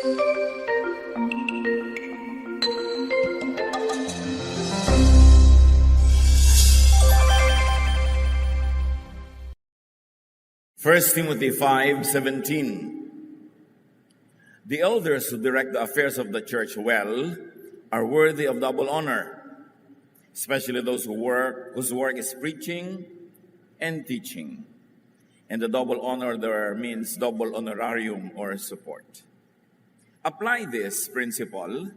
First Timothy 5:17. The elders who direct the affairs of the church well are worthy of double honor, especially those whose work is preaching and teaching. And the double honor there means double honorarium or support. Apply this principle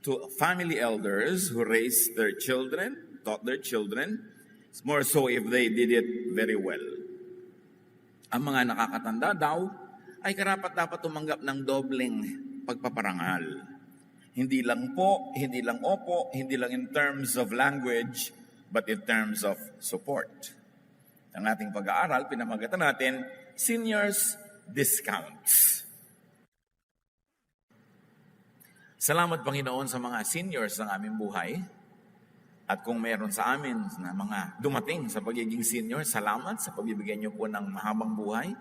to family elders who raised their children, taught their children, more so if they did it very well. Ang mga nakakatanda daw ay karapat-dapat tumanggap ng dobleng pagpaparangal. Hindi lang po, hindi lang opo, hindi lang in terms of language, but in terms of support. Ang ating pag-aaral, pinamagatan natin, Seniors Discounts. Salamat Panginoon sa mga seniors ng aming buhay. At kung meron sa amin na mga dumating sa pagiging senior, salamat sa pagbibigay niyo po ng mahabang buhay.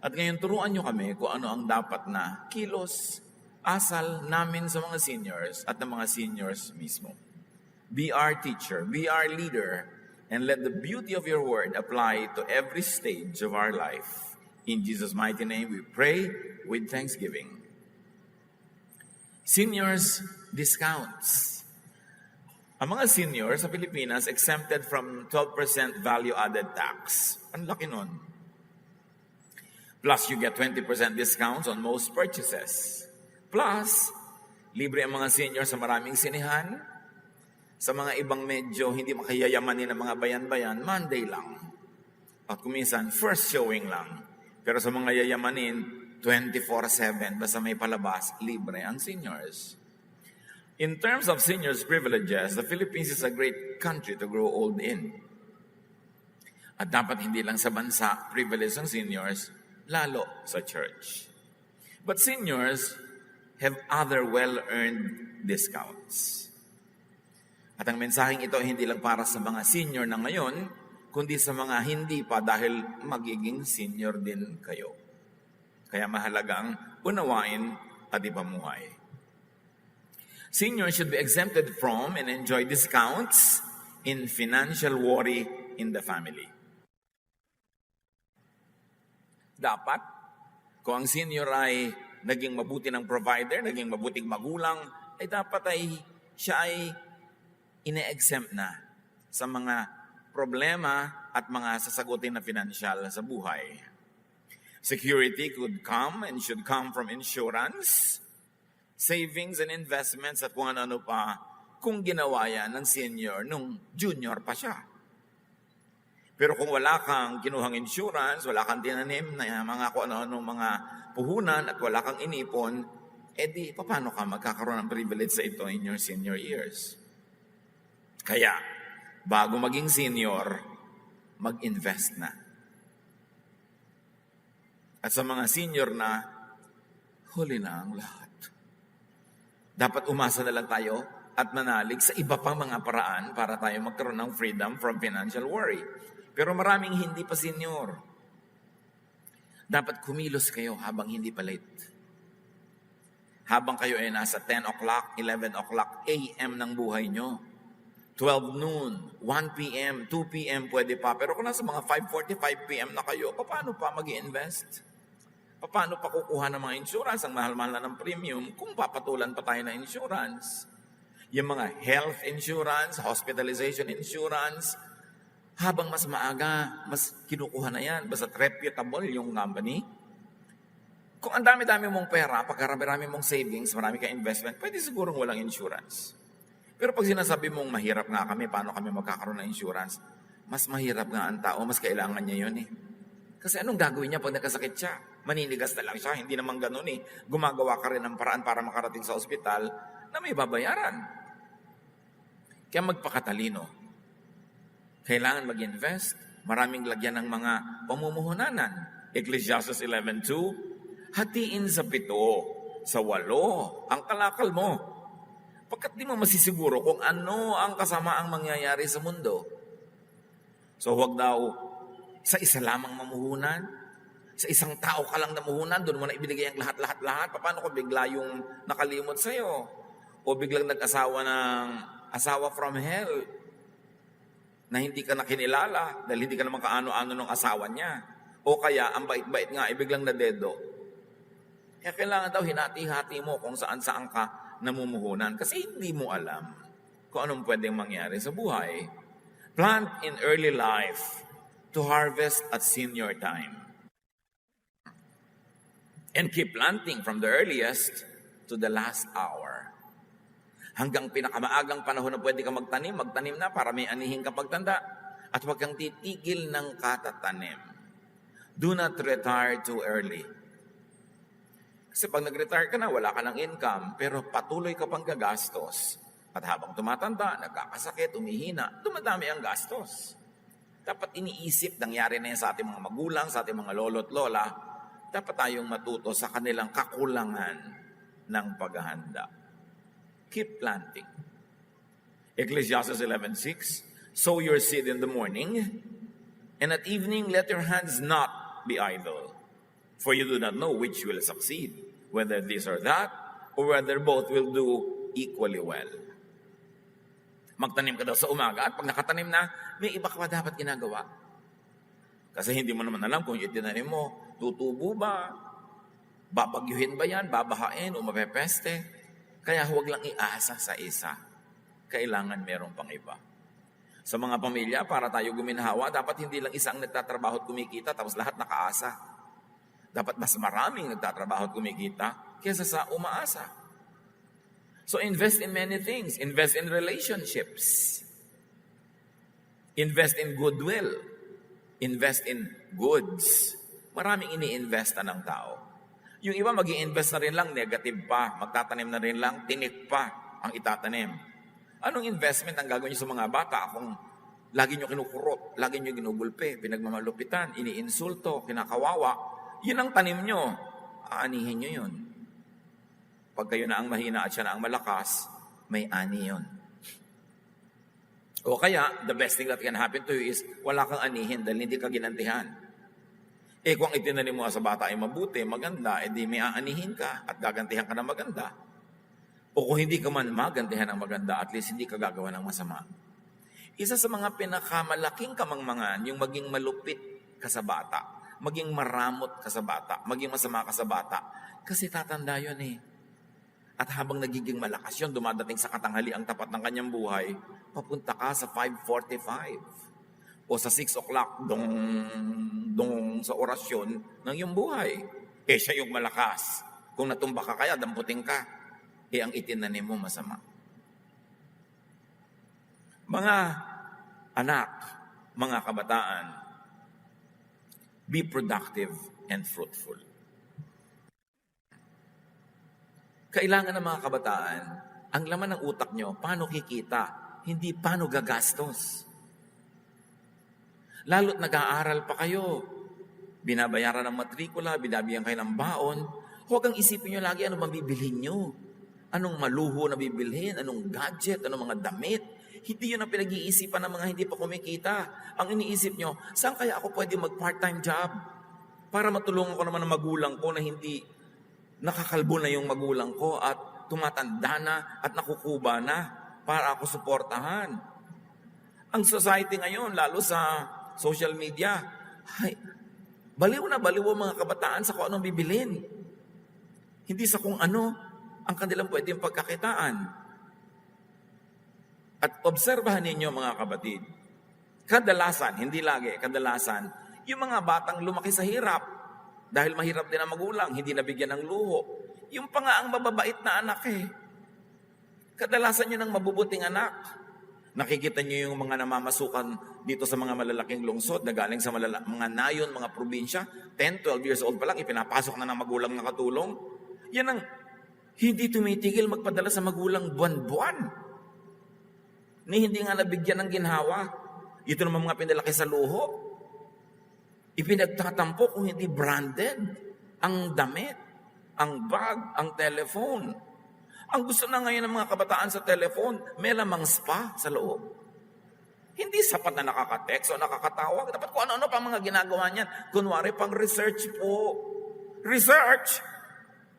At ngayon turuan niyo kami kung ano ang dapat na kilos, asal namin sa mga seniors at ng mga seniors mismo. Be our teacher, be our leader, and let the beauty of your word apply to every stage of our life. In Jesus' mighty name we pray with thanksgiving. Seniors discounts. Ang mga seniors sa Pilipinas exempted from 12% value-added tax. Ang laki nun. Plus, you get 20% discounts on most purchases. Plus, libre ang mga seniors sa maraming sinihan. Sa mga ibang medyo hindi makayayamanin ng mga bayan-bayan, Monday lang. At kuminsan, first showing lang. Pero sa mga yayamanin, 24/7, basta may palabas, libre ang seniors. In terms of seniors' privileges, the Philippines is a great country to grow old in. At dapat hindi lang sa bansa privilege ng seniors, lalo sa church. But seniors have other well-earned discounts. At ang mensaheng ito hindi lang para sa mga senior na ngayon, kundi sa mga hindi pa dahil magiging senior din kayo. Kaya mahalagang unawain at ipamuhay. Seniors should be exempted from and enjoy discounts in financial worry in the family. Dapat, kung ang senior ay naging mabuti ng provider, naging mabuting magulang, ay dapat siya ay ine-exempt na sa mga problema at mga sasagutin na financial sa buhay. Security could come and should come from insurance, savings and investments at kung ano pa kung ginawa yan ng senior nung junior pa siya. Pero kung wala kang kinuhang insurance, wala kang tinanim na mga kung ano-ano mga puhunan at wala kang inipon, edi paano ka magkakaroon ng privilege sa ito in your senior years? Kaya, bago maging senior, mag-invest na. At sa mga senior na, huli na ang lahat. Dapat umasa na lang tayo at manalig sa iba pang mga paraan para tayo magkaroon ng freedom from financial worry. Pero maraming hindi pa senior. Dapat kumilos kayo habang hindi pa late. Habang kayo ay nasa 10 o'clock, 11 o'clock a.m. ng buhay nyo. 12 noon, 1 p.m., 2 p.m. pwede pa. Pero kung nasa mga 5:45 p.m. na kayo, paano pa mag-i-invest? Paano pa kukuha ng mga insurance? Ang mahal-mahal na ng premium kung papatulan pa tayo ng insurance. Yung mga health insurance, hospitalization insurance, habang mas maaga, mas kinukuha na yan. Basta reputable yung company. Kung ang dami-dami mong pera, pagkarami-rami mong savings, marami kang investment, pwede sigurong walang insurance. Pero pag sinasabi mong mahirap nga kami, paano kami magkakaroon ng insurance? Mas mahirap nga ang tao, mas kailangan niya yun eh. Kasi anong gagawin niya pag nagkasakit siya? Maninigas na lang siya, hindi naman ganun eh. Gumagawa ka rin ng paraan para makarating sa ospital na may babayaran. Kaya magpakatalino. Kailangan mag-invest. Maraming lagyan ng mga pamumuhunanan. Ecclesiastes 11:2, hatiin sa 7, sa 8, ang kalakal mo. Pagkat di mo masisiguro kung ano ang kasamaang mangyayari sa mundo. So huwag daw sa isa lamang mamuhunan. Sa isang tao ka lang namuhunan, doon mo na ibinigay ang lahat. Paano kung bigla yung nakalimot sa'yo? O biglang nag-asawa ng asawa from hell na hindi ka nakinilala dahil hindi ka naman kaano-ano ng asawa niya. O kaya, ang bait-bait nga, biglang nadedo. Kaya kailangan daw hinati-hati mo kung saan-saan ka namumuhunan kasi hindi mo alam kung anong pwedeng mangyari sa buhay. Plant in early life to harvest at senior time. And keep planting from the earliest to the last hour. Hanggang pinakamaagang panahon na pwede ka magtanim na para may anihin ka pagtanda. At huwag kang titigil ng katatanim. Do not retire too early. Kasi pag nag-retire ka na, wala ka ng income, pero patuloy ka pang gagastos. At habang tumatanda, nagkakasakit, umihina, dumadami ang gastos. Dapat iniisip, nangyari na yan sa ating mga magulang, sa ating mga lolo't lola, dapat tayong matuto sa kanilang kakulangan ng paghahanda. Keep planting. Ecclesiastes 11:6, sow your seed in the morning, and at evening let your hands not be idle. For you do not know which will succeed, whether this or that, or whether both will do equally well. Magtanim ka daw sa umaga at pag nakatanim na, may iba ka pa dapat ginagawa. Kasi hindi mo naman alam kung yung itinanim mo, tutubo ba? Babagyuhin ba yan? Babahain o mapepeste? Kaya huwag lang iasa sa isa. Kailangan meron pang iba. Sa mga pamilya, para tayo guminhawa, dapat hindi lang isang nagtatrabaho at kumikita tapos lahat nakaasa. Dapat mas maraming nagtatrabaho at kumikita kaysa sa umaasa. So invest in many things. Invest in relationships. Invest in goodwill. Invest in goods. Maraming ini-investa ng tao. Yung iba mag-i-invest na rin lang, negative pa. Magtatanim na rin lang, tinik pa ang itatanim. Anong investment ang gagawin niyo sa mga bata kung lagi niyo kinukurot, lagi niyo ginugulpe, pinagmamalupitan, iniinsulto, kinakawawa? Yun ang tanim niyo. Aanihin niyo yun. Pag kayo na ang mahina at siya na ang malakas, may ani yun. O kaya, the best thing that can happen to you is wala kang anihin dahil hindi ka ginantihan. Kung itinanim mo sa bata ay mabuti, maganda, edi may aanihin ka at gagantihan ka na maganda. O kung hindi ka man magantihan ng maganda, at least hindi ka gagawa ng masama. Isa sa mga pinakamalaking kamangmangan, yung maging malupit ka sa bata, maging maramot ka sa bata, maging masama ka sa bata, kasi tatanda yun eh. At habang nagiging malakas yun, dumadating sa katanghali ang tapat ng kanyang buhay, papunta ka sa 5:45 o sa 6 o'clock dong sa orasyon ng iyong buhay. Siya yung malakas. Kung natumba ka kaya, damputin ka. Ang itinanim mo masama. Mga anak, mga kabataan, be productive and fruitful. Kailangan ng mga kabataan, ang laman ng utak nyo, paano kikita, hindi paano gagastos. Lalo't nag-aaral pa kayo, binabayaran ng matrikula, binabiyan kayo ng baon, huwag kang isipin nyo lagi ano bang bibilhin nyo. Anong maluho na bibilhin, anong gadget, anong mga damit. Hindi yun ang pinag-iisipan ng mga hindi pa kumikita. Ang iniisip nyo, saan kaya ako pwede mag-part-time job? Para matulungan ko naman ang magulang ko na hindi nakakalbo na yung magulang ko at tumatanda na at nakukuba na para ako suportahan. Ang society ngayon, lalo sa social media, baliw na baliw ang mga kabataan sa kung anong bibilin. Hindi sa kung ano ang kanilang pwedeng pagkakitaan. At obserbahan ninyo mga kabatid, kadalasan, hindi lagi, kadalasan, yung mga batang lumaki sa hirap, dahil mahirap din ang magulang, hindi nabigyan ng luho. Yung pa nga ang mababait na anak eh. Kadalasan yun ang mabubuting anak. Nakikita nyo yung mga namamasukan dito sa mga malalaking lungsod na galing sa mga nayon, mga probinsya, 10, 12 years old pa lang, ipinapasok na ng magulang na katulong. Yan ang hindi tumitigil magpadala sa magulang buwan-buwan. Ni hindi nga nabigyan ng ginhawa. Ito naman mga pinalaki sa luho. Ipinagtatampo kung hindi branded ang damit, ang bag, ang telephone. Ang gusto na ngayon ng mga kabataan sa telephone, may lamang spa sa loob. Hindi sapat na nakaka-text o nakakatawag. Dapat kung ano-ano pa mga ginagawa niyan. Kunwari, pang research po. Research?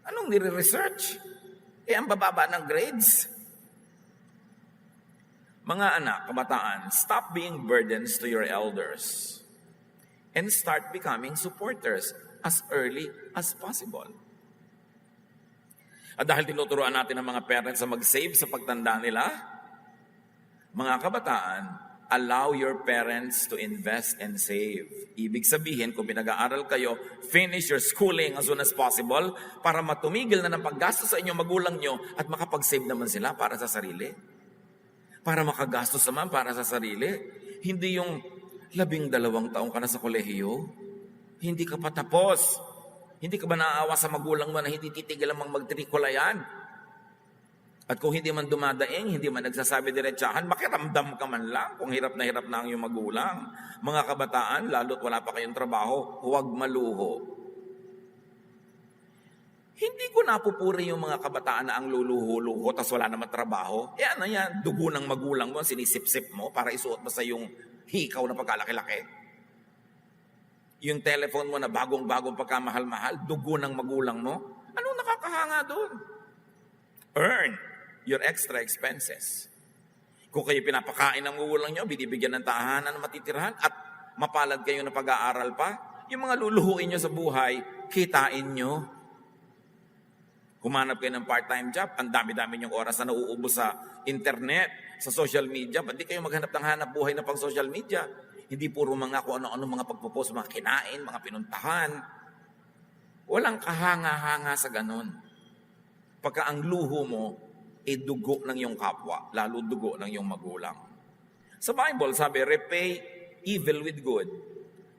Anong nire-research? Ang bababa ng grades. Mga anak, kabataan, stop being burdens to your elders and start becoming supporters as early as possible. At dahil tinuturuan natin ang mga parents na mag-save sa pagtanda nila, mga kabataan, allow your parents to invest and save. Ibig sabihin, kung pinag-aaral kayo, finish your schooling as soon as possible para matumigil na ng paggastos sa inyong magulang nyo at makapag-save naman sila para sa sarili. Para makagastos naman para sa sarili. Hindi yung 12 taong ka na sa kolehiyo. Hindi ka pa tapos. Hindi ka ba naaawa sa magulang mo na hindi titigil ang magtrikula yan? At kung hindi man dumadaing, hindi man nagsasabi diretsahan, makiramdam ka man lang kung hirap na ang iyong magulang. Mga kabataan, lalo't wala pa kayong trabaho, huwag maluho. Hindi ko napupuri yung mga kabataan na ang luluho-luho tas wala naman trabaho. Ano yan? Dugo ng magulang mo, sinisip-sip mo para isuot mo sa yung hikaw na pagkalaki-laki. Yung telephone mo na bagong-bagong pagkamahal-mahal, dugo ng magulang mo. Anong nakakahanga doon? Earn your extra expenses. Kung kayo pinapakain ng magulang nyo, binibigyan ng tahanan na matitirhan at mapalad kayo na pag-aaral pa, yung mga luluhuin nyo sa buhay, kitain nyo. Humanap kayo ng part-time job, ang dami-dami yung oras na nauubos sa internet, sa social media. Ba't di kayo maghanap ng hanap buhay na pang social media? Hindi puro mga kung ano-ano mga pagpupost, mga kinain, mga pinuntahan. Walang kahanga-hanga sa ganun. Pagka ang luho mo, dugo ng iyong kapwa, lalo dugo ng iyong magulang. Sa Bible, sabi, repay evil with good.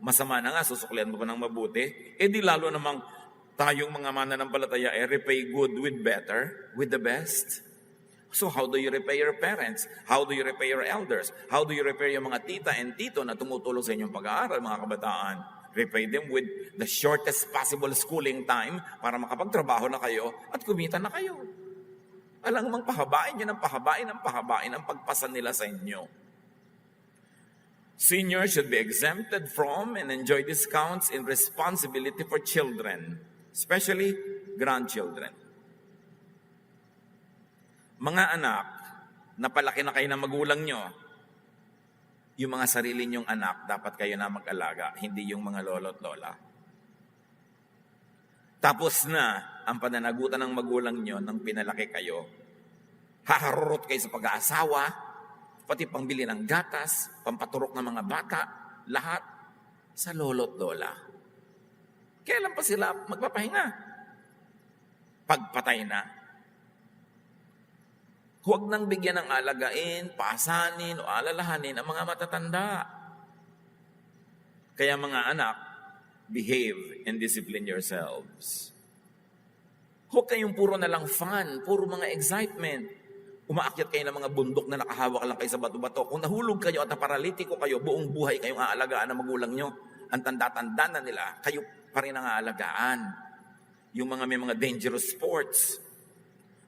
Masama na nga, susuklian mo pa ng mabuti. Di lalo namang tayong mga mananampalataya, repay good with better, with the best. So how do you repay your parents? How do you repay your elders? How do you repay yung mga tita and tito na tumutulong sa inyong pag-aaral, mga kabataan? Repay them with the shortest possible schooling time para makapagtrabaho na kayo at kumita na kayo. Alang mang pahabain nyo ng pahabain ang pagpasa nila sa inyo. Seniors should be exempted from and enjoy discounts in responsibility for children, especially grandchildren. Mga anak, napalaki na kayo ng magulang nyo, yung mga sarili nyong anak, dapat kayo na mag-alaga, hindi yung mga lolo't lola. Tapos na ang pananagutan ng magulang nyo nang pinalaki kayo. Haharurot kayo sa pag-aasawa, pati pangbili ng gatas, pampaturok ng mga bata, lahat sa lolo't lola. Kailan pa sila magpapahinga? Pagpatay na. Huwag nang bigyan ng alagain, pasanin o alalahanin ang mga matatanda. Kaya mga anak, behave and discipline yourselves. Huwag kayong puro na lang fun, puro mga excitement. Umaakyat kayo ng mga bundok na nakahawak lang kayo sa bato-bato. Kung nahulog kayo at naparalitiko kayo, buong buhay kayong aalagaan ng magulang nyo. Ang tanda-tanda na nila, kayo pa rin ang aalagaan. Yung mga may mga dangerous sports.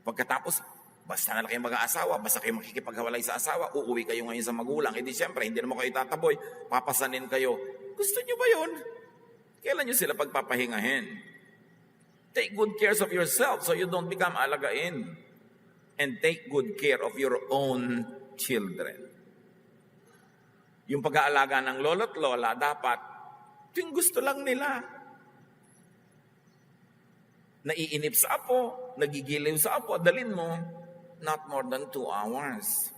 Pagkatapos, basta na lang kayo mag-aasawa, basta kayo makikipaghiwalay sa asawa, uuwi kayo ngayon sa magulang. Di siyempre, hindi naman kayo tataboy, papasanin kayo. Gusto nyo ba yun? Kailan nyo sila pagpapahingahin? Take good care of yourself so you don't become alagain. And take good care of your own children. Yung pag-aalaga ng lolo't lola, dapat yung gusto lang nila. Naiinip sa apo, nagigiliw sa apo, dalin mo, not more than 2 hours.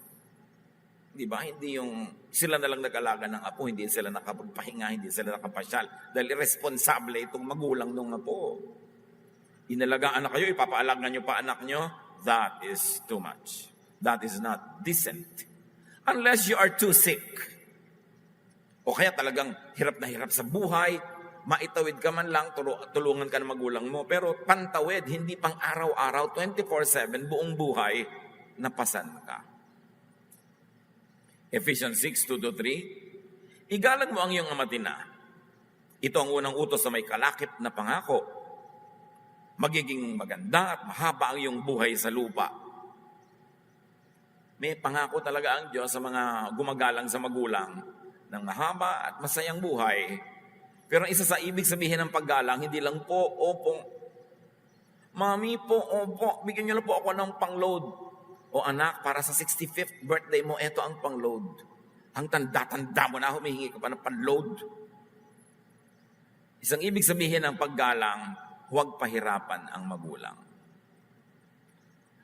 Di ba? Hindi yung sila na lang nag-alaga ng apo, hindi sila nakapagpahinga, hindi sila nakapasyal. Dahil irresponsable itong magulang ng apo. Inalagaan na kayo, ipapaalagan nyo pa anak nyo, that is too much. That is not decent. Unless you are too sick. O kaya talagang hirap na hirap sa buhay, maitawid ka man lang, tulungan ka ng magulang mo. Pero pantawid, hindi pang araw-araw, 24/7, buong buhay, napasan ka. Ephesians 6:2-3, igalang mo ang iyong ama't ina. Ito ang unang utos na may kalakip na pangako. Magiging maganda at mahaba ang iyong buhay sa lupa. May pangako talaga ang Diyos sa mga gumagalang sa magulang ng mahaba at masayang buhay. Pero isa sa ibig sabihin ng paggalang, hindi lang po, opo, mami po, opo, bigyan niyo lang po ako ng pang-load. O anak, para sa 65th birthday mo, eto ang pang-load. Ang tanda-tanda mo na, humihingi ka pa ng pang-load. Isang ibig sabihin ng paggalang, huwag pahirapan ang magulang.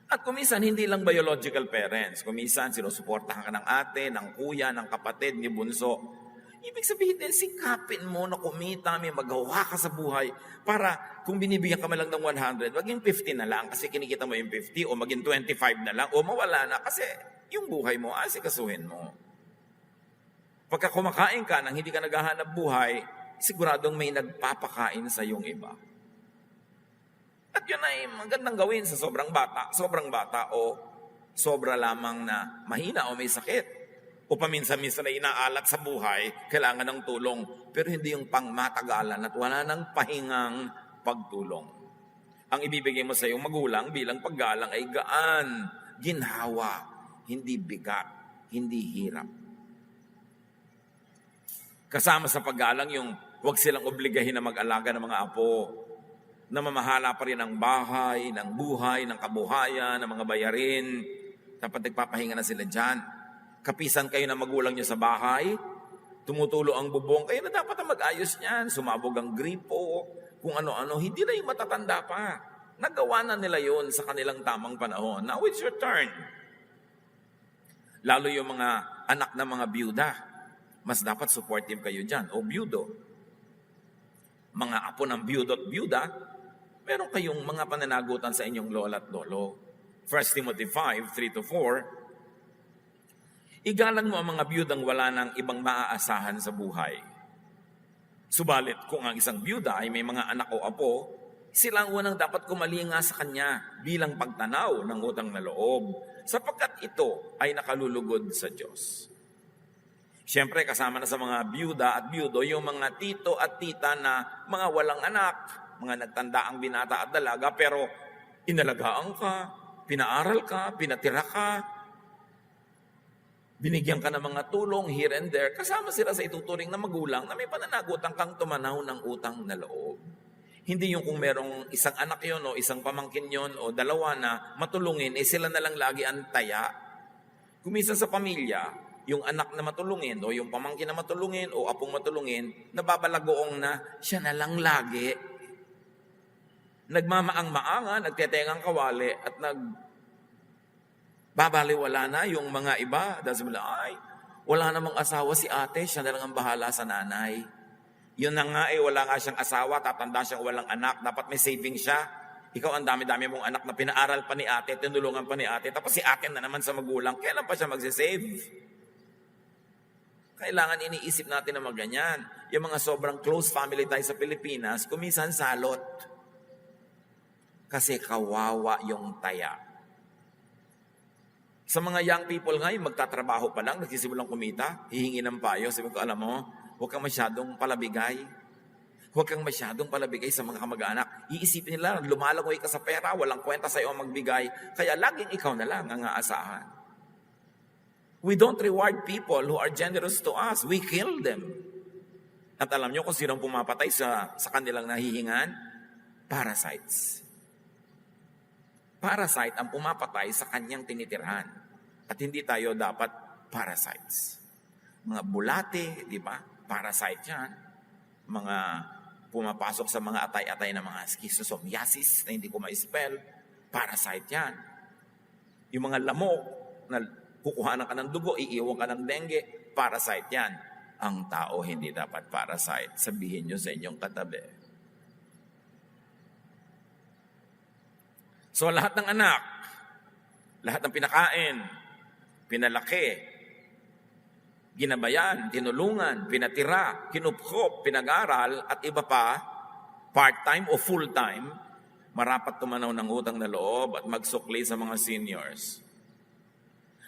At kumisan, hindi lang biological parents. Kumisan, sinusuportahan ka ng ate, ng kuya, ng kapatid, ni bunso. Ibig sabihin din, sikapin mo na kumita, may magawa ka sa buhay para kung binibigyan ka man lang ng 100, maging 50 na lang kasi kinikita mo yung 50 o maging 25 na lang o mawala na kasi yung buhay mo, asikasuhin mo. Pagka kumakain ka nang hindi ka naghahanap buhay, siguradong may nagpapakain sa yung iba. At yun ay magandang gawin sa sobrang bata o sobra lamang na mahina o may sakit. O paminsan-minsan na inaalat sa buhay, kailangan ng tulong. Pero hindi yung pangmatagalan at wala nang pahingang pagtulong. Ang ibibigay mo sa iyong magulang bilang paggalang ay gaan, ginhawa, hindi bigat, hindi hirap. Kasama sa paggalang yung huwag silang obligahin na mag-alaga ng mga apo, na mamahala pa rin ang bahay, ng buhay, ng kabuhayan, ng mga bayarin. Dapat nagpapahinga na sila dyan. Kapisan kayo na magulang nyo sa bahay, tumutulo ang bubong, kayo na dapat ang mag-ayos niyan. Sumabog ang gripo, kung ano-ano, hindi na yung matatanda pa. Nagawa na nila yon sa kanilang tamang panahon. Now it's your turn. Lalo yung mga anak ng mga byuda, mas dapat supportive kayo dyan. O byudo. Mga apo ng byudo at byuda, meron kayong mga pananagutan sa inyong lola at lolo. 1 Timothy 5, 3-4, igalang mo ang mga byudang wala ng ibang maaasahan sa buhay. Subalit, kung ang isang byuda ay may mga anak o apo, sila ang unang dapat kumalinga sa kanya bilang pagtanaw ng utang na loob, sapagkat ito ay nakalulugod sa Diyos. Siyempre, kasama na sa mga byuda at byudo, yung mga tito at tita na mga walang anak, mga nagtanda ang binata at dalaga, pero inalagaan ka, pinaaral ka, pinatira ka, binigyan ka ng mga tulong here and there, kasama sila sa ituturing na magulang na may pananagutan kang tumanaw ng utang na loob. Hindi yung kung merong isang anak yon o isang pamangkin yon o dalawa na matulungin, sila na lang lagi ang taya. Kumisa sa pamilya, yung anak na matulungin o yung pamangkin na matulungin o apong matulungin, nababalagoong na siya na lang lagi. Nagmamaang-maanga, nagtetengang kawali at babaliwala na yung mga iba. Dahil sabi, ay, wala namang asawa si ate, siya na lang ang bahala sa nanay. Yun na nga wala nga siyang asawa, tatanda siyang walang anak, dapat may saving siya. Ikaw ang dami-dami mong anak na pinaaral pa ni ate, tinulungan pa ni ate, tapos si ate na naman sa magulang, kailan pa siya magsisave? Kailangan iniisip natin na maganyan. Yung mga sobrang close family tayo sa Pilipinas, kuminsan salot. Kasi kawawa yung taya. Sa mga young people ngayon, magtatrabaho pa lang, nagsisimulang kumita, hihingi ng payo. Sabi ko, alam mo, huwag kang masyadong palabigay. Huwag kang masyadong palabigay sa mga kamag-anak. Iisipin nila, lumalangoy ka sa pera, walang kwenta sa iyo ang magbigay. Kaya laging ikaw na lang ang aasahan. We don't reward people who are generous to us. We kill them. At alam nyo kung sinong pumapatay sa kanilang nahihingan? Parasites. Parasite ang pumapatay sa kanyang tinitirhan. At hindi tayo dapat parasites. Mga bulate, di ba? Parasite yan. Mga pumapasok sa mga atay-atay na mga schistosomiasis na hindi ko ma-spell, parasite yan. Yung mga lamok na kukuhanan ka ng dugo, iiwan ka ng dengue, parasite yan. Ang tao hindi dapat parasite. Sabihin nyo sa inyong katabi. So lahat ng anak, lahat ng pinakain, pinalaki, ginabayan, tinulungan, pinatira, kinupkop, pinag-aral, at iba pa, part-time o full-time, marapat tumanaw ng utang na loob at magsukli sa mga seniors.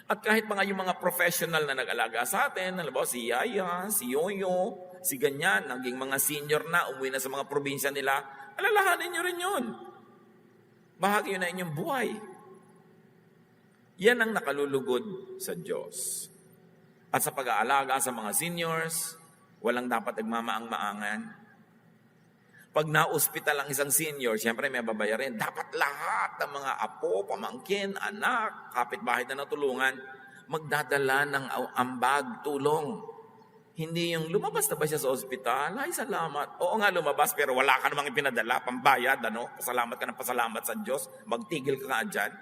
At kahit mga yung mga professional na nag-alaga sa atin, halimbawa si Yaya, si Yoyo, si ganyan, naging mga senior na, umuwi na sa mga probinsya nila, alalahanin nyo rin yun. Bahagi yun na inyong buhay. Yan ang nakalulugod sa Diyos. At sa pag-aalaga sa mga seniors, walang dapat nagmamaang-maangan. Pag na-hospital ang isang senior, siyempre may babayarin. Dapat lahat ng mga apo, pamangkin, anak, kapitbahay na natulungan, magdadala ng ambag, tulong. Hindi yung lumabas na ba siya sa ospital? Ay, salamat. Oo nga, lumabas, pero wala ka namang ipinadala, pambayad, pasalamat ka ng pasalamat sa Diyos, magtigil ka nga dyan.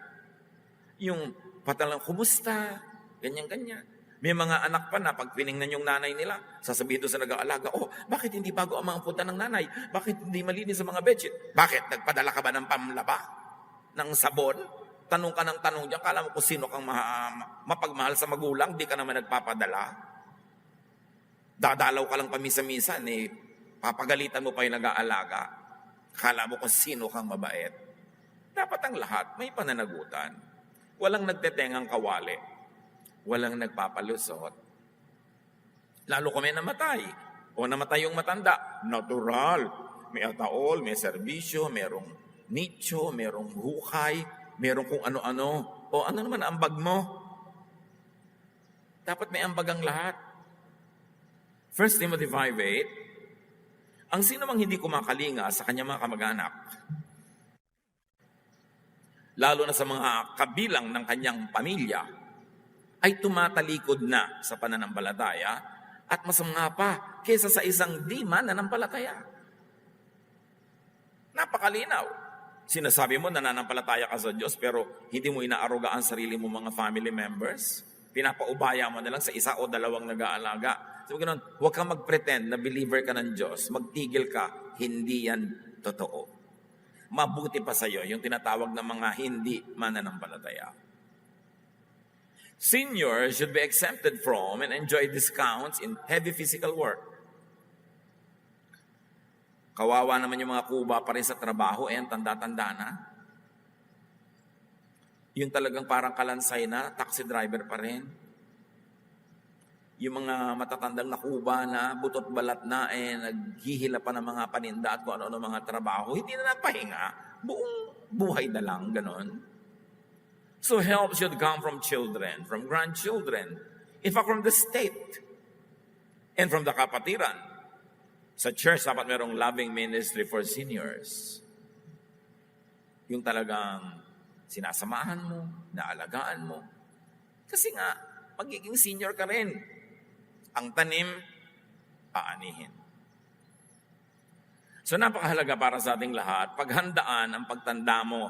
Yung patalang, kumusta? Ganyan-ganyan. May mga anak pa na pag piningnan yung nanay nila, sasabihin doon sa nag-aalaga, bakit hindi bago ang mga punta ng nanay? Bakit hindi malinis ang mga bedsheet? Bakit? Nagpadala ka ba ng pamlaba? Ng sabon? Tanong ka ng tanong dyan, kala mo kung sino kang mapagmahal sa magulang, di ka naman nagpapadala. Dadalaw ka lang pamisa-misan, papagalitan mo pa yung nag-aalaga. Kala mo kung sino kang mabait. Dapat ang lahat may pananagutan. Walang nagtetengang kawali. Walang nagpapalusot. Lalo kung may namatay. O namatay yung matanda. Natural. May ataol, may serbisyo, merong nicho, merong hukay, merong kung ano-ano. O ano naman ang ambag mo? Dapat may ambag ang lahat. 1 Timothy 5:8, ang sino mang hindi kumakalinga sa kanyang mga kamag-anak, lalo na sa mga kabilang ng kanyang pamilya, ay tumatalikod na sa pananampalataya at masama pa kaysa sa isang di mananampalataya. Napakalinaw. Sinasabi mo nananampalataya ka sa Diyos pero hindi mo inaaruga ang sarili mo mga family members. Pinapaubaya mo na lang sa isa o dalawang nag-aalaga. So, ganun, huwag kang mag-pretend na believer ka ng Diyos. Magtigil ka. Hindi yan totoo. Mabuti pa sa iyo yung tinatawag ng mga hindi mananampalataya. Seniors should be exempted from and enjoy discounts in heavy physical work. Kawawa naman yung mga kuba pa rin sa trabaho, ang tanda-tanda na. Yung talagang parang kalansay na, taxi driver pa rin. Yung mga matatandang nakuba na, butot balat na, naghihila pa ng mga paninda at kung ano-ano mga trabaho, hindi na napahinga, buong buhay na lang, ganon. So help should come from children, from grandchildren, in fact from the state, and from the kapatiran. Sa church, dapat merong loving ministry for seniors. Yung talagang sinasamahan mo, naalagaan mo. Kasi nga, magiging senior ka rin. Ang tanim, paanihin. So napakahalaga para sa ating lahat, paghandaan ang pagtanda mo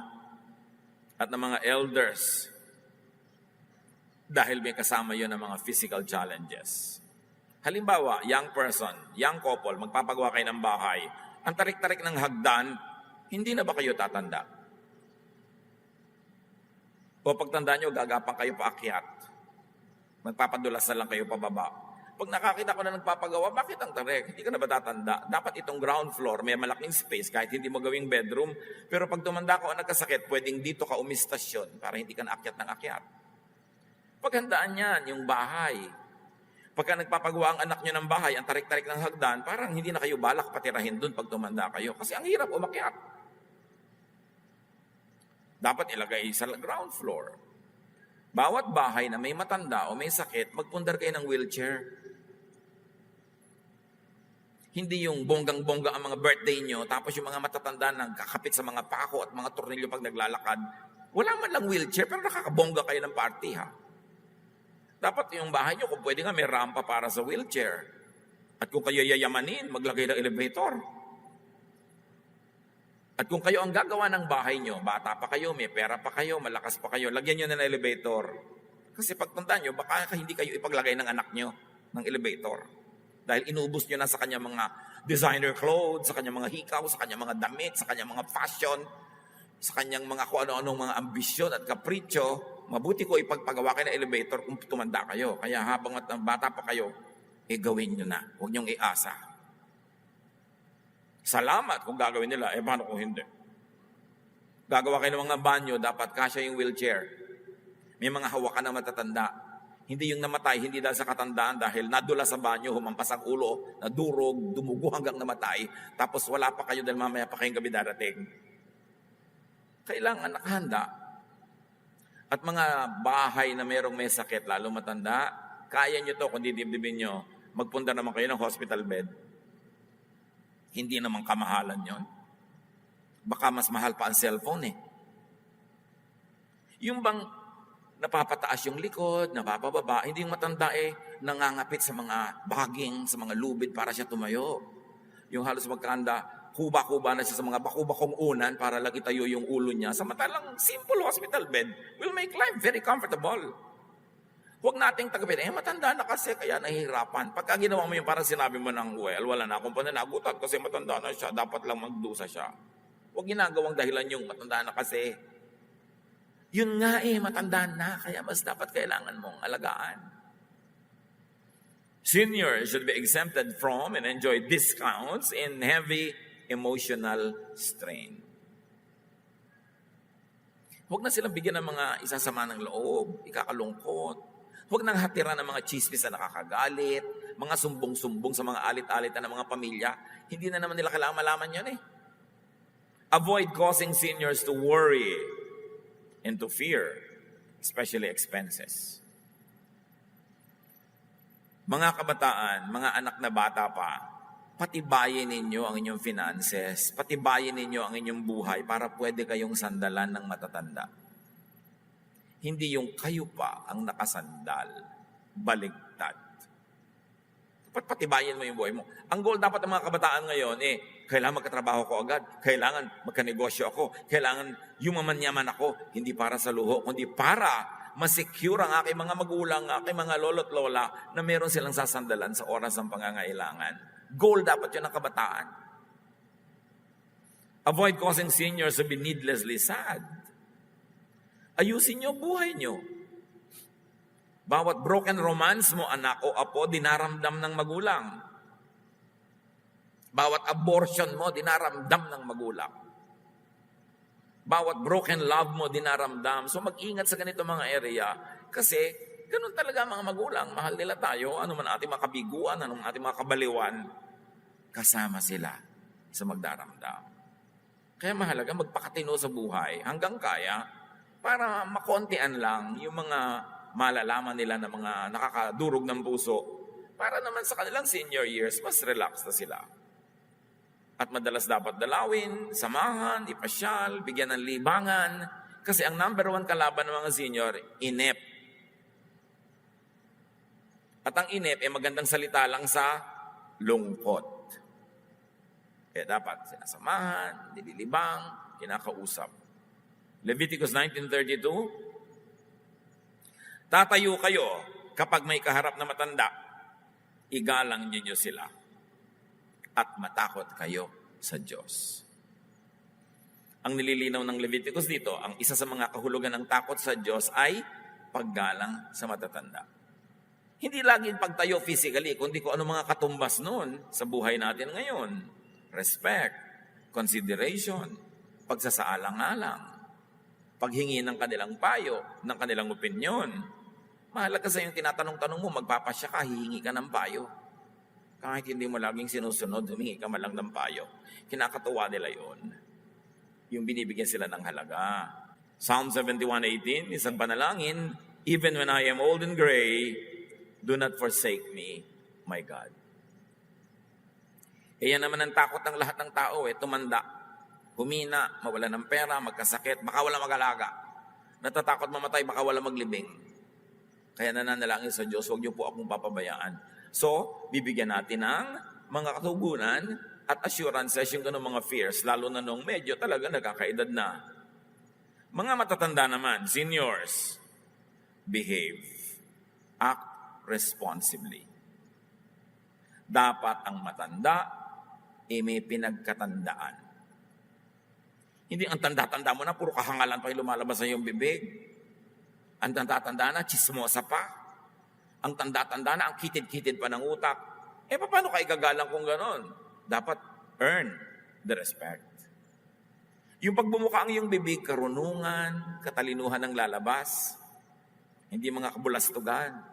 at ng mga elders dahil may kasama yun ng mga physical challenges. Halimbawa, young person, young couple, magpapagawa kayo ng bahay, ang tarik-tarik ng hagdan, hindi na ba kayo tatanda? O pagtanda nyo, gagapang kayo paakyat. Magpapadulas na lang kayo pababa. Pag nakakita ko na nagpapagawa, bakit ang tarik? Hindi ka na ba tatanda? Dapat itong ground floor, may malaking space kahit hindi mo gawing bedroom. Pero pag tumanda ka o nagkasakit, pwedeng dito ka umistasyon para hindi ka naakyat ng akyat. Paghandaan yan, yung bahay. Pagka nagpapagawa ang anak nyo ng bahay, ang tarik-tarik ng hagdan, parang hindi na kayo balak patirahin dun pag tumanda kayo. Kasi ang hirap umakyat. Dapat ilagay sa ground floor. Bawat bahay na may matanda o may sakit, magpundar kayo ng wheelchair. Hindi yung bonggang-bongga ang mga birthday nyo, tapos yung mga matatanda nagkakapit sa mga pako at mga tornilyo pag naglalakad. Wala man lang wheelchair, pero nakakabongga kayo ng party, ha? Dapat yung bahay nyo, kung pwede nga, may rampa para sa wheelchair. At kung kayo yayamanin, maglagay ng elevator. At kung kayo ang gagawa ng bahay nyo, bata pa kayo, may pera pa kayo, malakas pa kayo, lagyan nyo na ng elevator. Kasi pagtanda nyo, baka hindi kayo ipaglagay ng anak nyo ng elevator. Dahil inubos nyo na sa kanya mga designer clothes, sa kanya mga hikaw, sa kanya mga damit, sa kanya mga fashion, sa kanyang mga kung ano-anong mga ambisyon at kapritsyo. Mabuti ko ipagpagawa kayo ng elevator kung tumanda kayo. Kaya habang bata pa kayo, gawin nyo na. Huwag nyong iasa. Salamat kung gagawin nila. Paano kung hindi? Gagawa kayo ng mga banyo, dapat kasya yung wheelchair. May mga hawakan na matatanda. Hindi yung namatay, hindi dahil sa katandaan, dahil nadula sa banyo, humampas ang ulo, nadurog, dumugo hanggang namatay, tapos wala pa kayo dahil mamaya pa kayong gabi darating. Kailangan nakahanda. At mga bahay na merong may sakit, lalo matanda, kaya nyo to kung didibdibin nyo, magpunta naman kayo ng hospital bed. Hindi naman kamahalan yon. Baka mas mahal pa ang cellphone eh. Yung bang napapataas yung likod, napapababa, hindi yung matanda nangangapit sa mga baging, sa mga lubid para siya tumayo. Yung halos magkanda, kuba-kuba na siya sa mga bakubakong unan para lagi tayo yung ulo niya. Samantalang simple hospital bed will make life very comfortable. Huwag nating tagapin, matanda na kasi kaya nahihirapan. Pagka ginawa mo yung parang sinabi mo ng, wala na akong pananagutan kasi matanda na siya, dapat lang magdusa siya. Huwag ginagawang dahilan yung matanda na kasi. Yun nga matanda na, kaya mas dapat kailangan mong alagaan. Seniors should be exempted from and enjoy discounts in heavy emotional strain. Huwag na silang bigyan ng mga isasama ng loob, ikakalungkot. Huwag nang hatiran ng mga chismis na nakakagalit, mga sumbong-sumbong sa mga alit-alit na ng mga pamilya. Hindi na naman nila kailangan malaman yan Avoid causing seniors to worry and to fear, especially expenses. Mga kabataan, mga anak na bata pa, patibayin ninyo ang inyong finances, patibayin ninyo ang inyong buhay para pwede kayong sandalan ng matatanda. Hindi yung kayo pa ang nakasandal, baligtad. Dapat patibayin mo yung buhay mo. Ang goal dapat ng mga kabataan ngayon, kailangan magkatrabaho ko agad, kailangan magkanegosyo ako, kailangan yumaman-yaman ako, hindi para sa luho, kundi para masecure ang aking mga magulang, aking mga lolo't lola na meron silang sasandalan sa oras ng pangangailangan. Goal dapat yun ng kabataan. Avoid causing seniors to be needlessly sad. Ayusin nyo buhay nyo. Bawat broken romance mo, anak o apo, dinaramdam ng magulang. Bawat abortion mo, dinaramdam ng magulang. Bawat broken love mo, dinaramdam. So mag-ingat sa ganito mga area kasi ganun talaga mga magulang. Mahal nila tayo. Ano man ating mga kabiguan, ano man ating mga kabaliwan, kasama sila sa magdaramdam. Kaya mahalaga magpakatino sa buhay hanggang kaya para makontian lang yung mga malalaman nila na mga nakakadurog ng puso para naman sa kanilang senior years, mas relax na sila. At madalas dapat dalawin, samahan, ipasyal, bigyan ng libangan. Kasi ang number 1 kalaban ng mga senior, inip. At ang inip, magandang salita lang sa lungkot. Kaya dapat sinasamahan, nililibang, kinakausap. Leviticus 19:32, tatayo kayo kapag may kaharap na matanda, igalang ninyo sila. At matakot kayo sa Diyos. Ang nililinaw ng Leviticus dito, ang isa sa mga kahulugan ng takot sa Diyos ay paggalang sa matatanda. Hindi laging pagtayo physically, kundi kung ano mga katumbas nun sa buhay natin ngayon. Respect, consideration, pagsasaalang-alang, paghingi ng kanilang payo, ng kanilang opinyon. Mahalaga sa yung tinatanong-tanong mo, magpapasya ka, hihingi ka ng payo. Kahit hindi mo laging sinusunod, humingi ka man lang ng payo. Kinakatuwa nila yon. Yung binibigyan sila ng halaga. Psalm 71:18, isang panalangin, even when I am old and gray, do not forsake me, my God. Yan naman ang takot ng lahat ng tao, tumanda, humina, mawala ng pera, magkasakit, baka wala mag-alaga. Natatakot mamatay, baka wala maglibing. Kaya nananalangin sa Diyos, huwag niyo po akong papabayaan. So, bibigyan natin ng mga katugunan at assurances yung ganung mga fears, lalo na nung medyo talaga nagkakaedad na. Mga matatanda naman, seniors, behave. Act responsibly. Dapat ang matanda, may pinagkatandaan. Hindi ang tanda-tanda mo na, puro kahangalan pa yung lumalabas sa iyong bibig. Ang tanda-tanda na, chismosa pa. Ang tanda-tanda na, ang kitid-kitid pa ng utak. Paano ka igagalang kung ganon? Dapat earn the respect. Yung pagbumuka ang iyong bibig, karunungan, katalinuhan ng lalabas, hindi mga kabulastugan.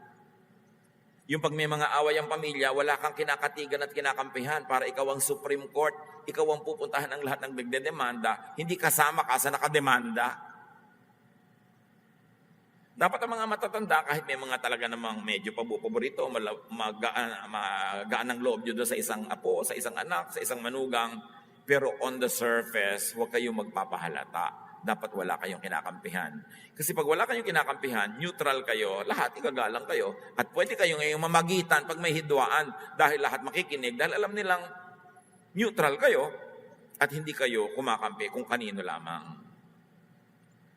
Yung pag may mga away ang pamilya, wala kang kinakatigan at kinakampihan para ikaw ang Supreme Court, ikaw ang pupuntahan ng lahat ng nagdedemanda, hindi kasama ka sa nakademanda. Dapat ang mga matatanda, kahit may mga talaga namang medyo paborito, magaan ang loob nyo doon sa isang apo, sa isang anak, sa isang manugang, pero on the surface, huwag kayong magpapahalata. Dapat wala kayong kinakampihan. Kasi pag wala kayong kinakampihan, neutral kayo, lahat igagalang kayo, at pwede kayo ngayong mamagitan pag may hidwaan, dahil lahat makikinig, dahil alam nilang neutral kayo, at hindi kayo kumakampi kung kanino lamang.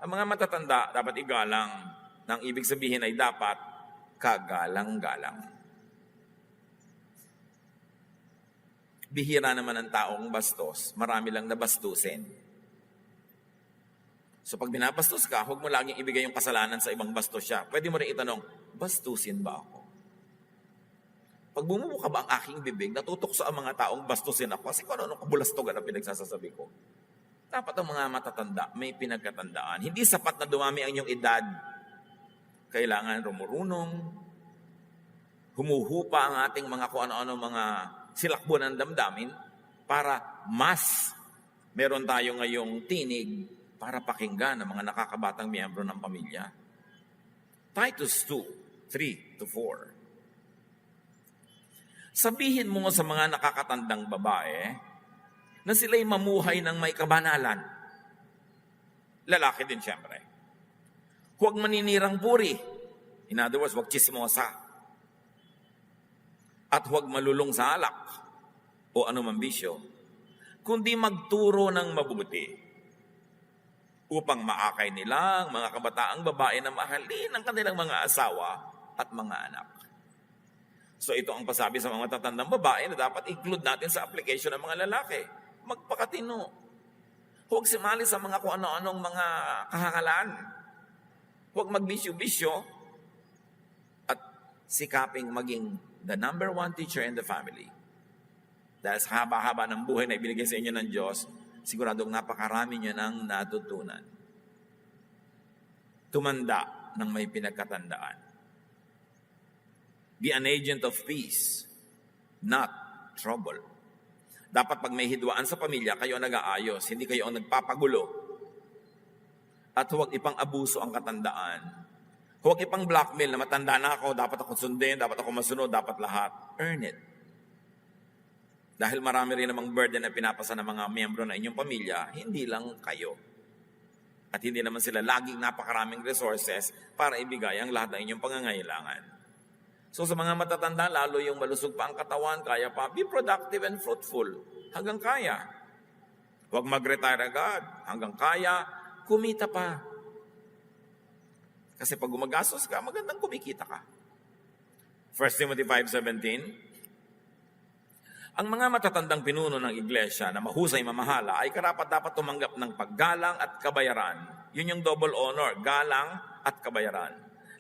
Ang mga matatanda, dapat igalang. Nang ibig sabihin ay dapat kagalang-galang. Bihira naman ang taong bastos, marami lang nabastusin. So pag binabastos ka, huwag mo laging ibigay yung kasalanan sa ibang bastos siya. Pwede mo rin itanong, bastusin ba ako? Pag bumubuka ba ang aking bibig, natutokso ang mga taong bastusin ako kasi kung ano kabulastogan ang pinagsasabi ko. Dapat ang mga matatanda, may pinagkatandaan. Hindi sapat na dumami ang iyong edad. Kailangan rumurunong, humuhupa ang ating mga kung ano-ano mga silakbo ng damdamin para mas meron tayo ngayong tinig para pakinggan ang mga nakakabatang miyembro ng pamilya. Titus 2:3-4. Sabihin mo sa mga nakakatandang babae na sila'y mamuhay ng may kabanalan. Lalaki din siyempre. Huwag maninirang puri. In other words, huwag chismosa. At huwag malulong sa alak o anumang bisyo, kundi magturo ng mabuti upang maakay nila ang mga kabataang babae na mahalin ang kanilang mga asawa at mga anak. So ito ang pasabi sa mga matatandang babae na dapat include natin sa application ng mga lalaki. Magpakatino. Huwag simali sa mga kung ano-anong mga kahangalan. Huwag magbisyo-bisyo at sikaping maging the number one teacher in the family. Dahil sa haba-haba ng buhay na ibinigay sa inyo ng Diyos, siguradong napakarami nyo nang natutunan. Tumanda ng may pinagkatandaan. Be an agent of peace, not trouble. Dapat pag may hidwaan sa pamilya, kayo ang nag-aayos, hindi kayo ang nagpapagulo. At huwag ipang abuso ang katandaan. Huwag ipang blackmail na matanda na ako, dapat ako sundin, dapat ako masunod, dapat lahat. Earn it. Dahil marami rin namang burden na pinapasa ng mga miyembro ng inyong pamilya, hindi lang kayo. At hindi naman sila laging napakaraming resources para ibigay ang lahat ng inyong pangangailangan. So sa mga matatanda, lalo yung malusog pa ang katawan, kaya pa, be productive and fruitful. Hanggang kaya. Huwag mag-retire agad. Hanggang kaya, kumita pa. Kasi pag gumagastos ka, magandang kumikita ka. 1 Timothy 5:17. Ang mga matatandang pinuno ng iglesia na mahusay mamahala ay karapat-dapat tumanggap ng paggalang at kabayaran. Yun yung double honor, galang at kabayaran.